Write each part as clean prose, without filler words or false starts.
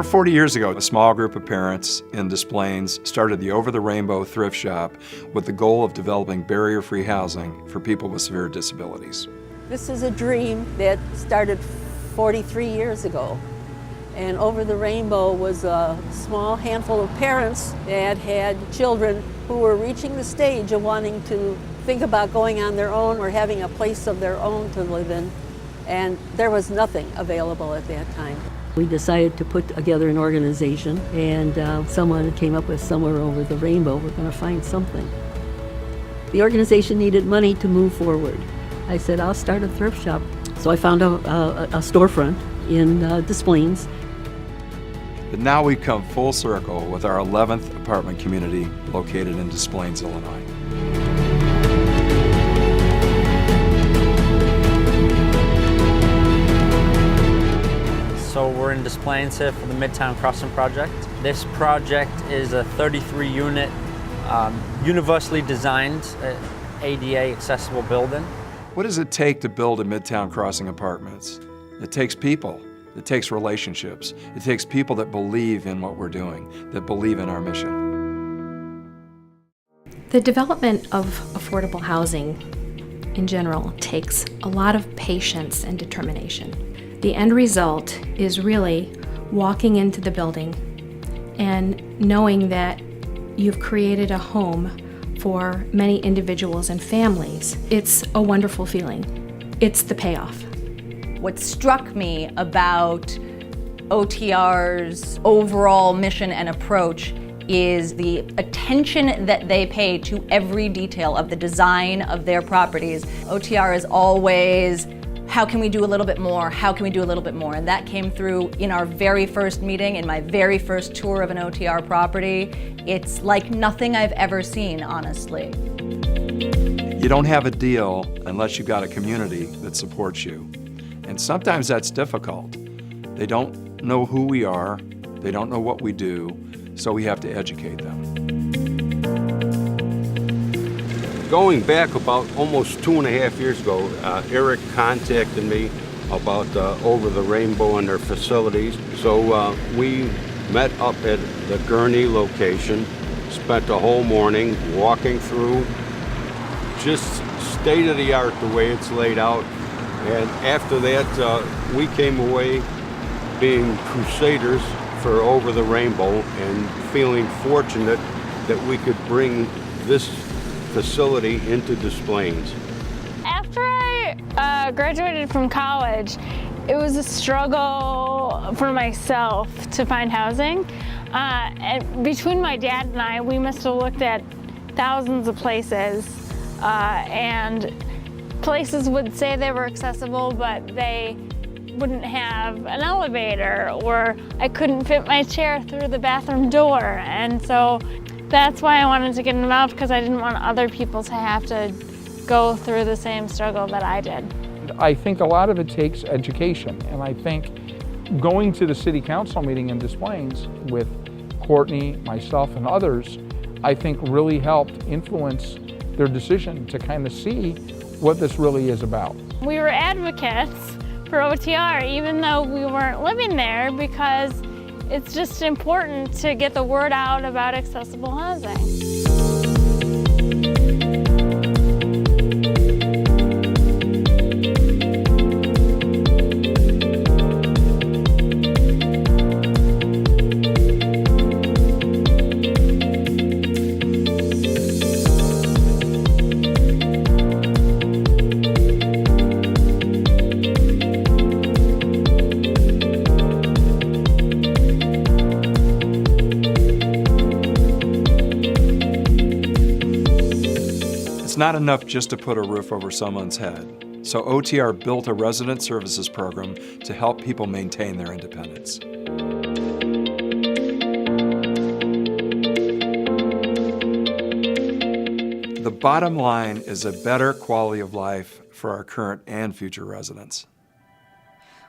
Over 40 years ago, a small group of parents in Des Plaines started the Over the Rainbow Thrift Shop with the goal of developing barrier-free housing for people with severe disabilities. This is a dream that started 43 years ago. And Over the Rainbow was a small handful of parents that had children who were reaching the stage of wanting to think about going on their own or having a place of their own to live in. And there was nothing available at that time. We decided to put together an organization, and someone came up with Somewhere Over the Rainbow. We're going to find something. The organization needed money to move forward. I said, I'll start a thrift shop. So I found a storefront in Des Plaines. But now we've come full circle with our 11th apartment community located in Des Plaines, Illinois. So we're in Des Plaines here for the Midtown Crossing project. This project is a 33-unit, universally designed ADA accessible building. What does it take to build a Midtown Crossing apartments? It takes people. It takes relationships. It takes people that believe in what we're doing, that believe in our mission. The development of affordable housing in general takes a lot of patience and determination. The end result is really walking into the building and knowing that you've created a home for many individuals and families. It's a wonderful feeling. It's the payoff. What struck me about OTR's overall mission and approach is the attention that they pay to every detail of the design of their properties. OTR is always, how can we do a little bit more? How can we do a little bit more? And that came through in our very first meeting, in my very first tour of an OTR property. It's like nothing I've ever seen, honestly. You don't have a deal unless you've got a community that supports you. And sometimes that's difficult. They don't know who we are, they don't know what we do, so we have to educate them. Going back about almost 2.5 years ago, Eric contacted me about Over the Rainbow and their facilities. So we met up at the Gurney location, spent a whole morning walking through, just state-of-the-art the way it's laid out. And after that, we came away being crusaders for Over the Rainbow and feeling fortunate that we could bring this facility into Des Plaines. After I graduated from college, it was a struggle for myself to find housing. And between my dad and I, we must have looked at thousands of places, and places would say they were accessible, but they wouldn't have an elevator, or I couldn't fit my chair through the bathroom door. And so that's why I wanted to get involved, because I didn't want other people to have to go through the same struggle that I did. I think a lot of it takes education, and I think going to the city council meeting in Des Plaines with Courtney, myself, and others, I think really helped influence their decision to kind of see what this really is about. We were advocates for OTR, even though we weren't living there, because it's just important to get the word out about accessible housing. It's not enough just to put a roof over someone's head. So OTR built a resident services program to help people maintain their independence. The bottom line is a better quality of life for our current and future residents.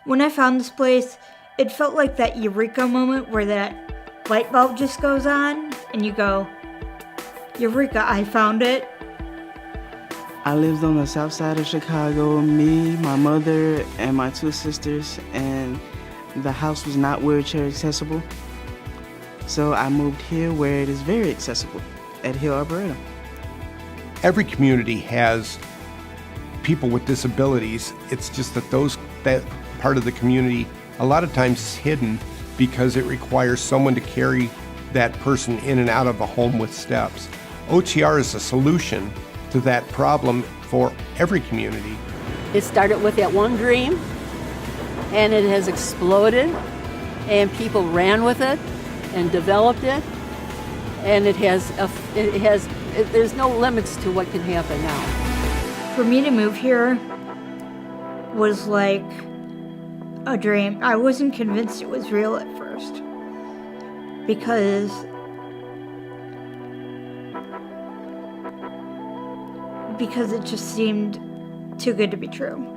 When I found this place, it felt like that eureka moment where that light bulb just goes on and you go, eureka, I found it. I lived on the south side of Chicago, me, my mother, and my two sisters, and the house was not wheelchair accessible. So I moved here where it is very accessible, at Hill Arboretum. Every community has people with disabilities. It's just that that part of the community a lot of times is hidden because it requires someone to carry that person in and out of a home with steps. OTR is a solution to that problem for every community. It started with that one dream, and it has exploded, and people ran with it and developed it, and there's no limits to what can happen now. For me to move here was like a dream. I wasn't convinced it was real at first because it just seemed too good to be true.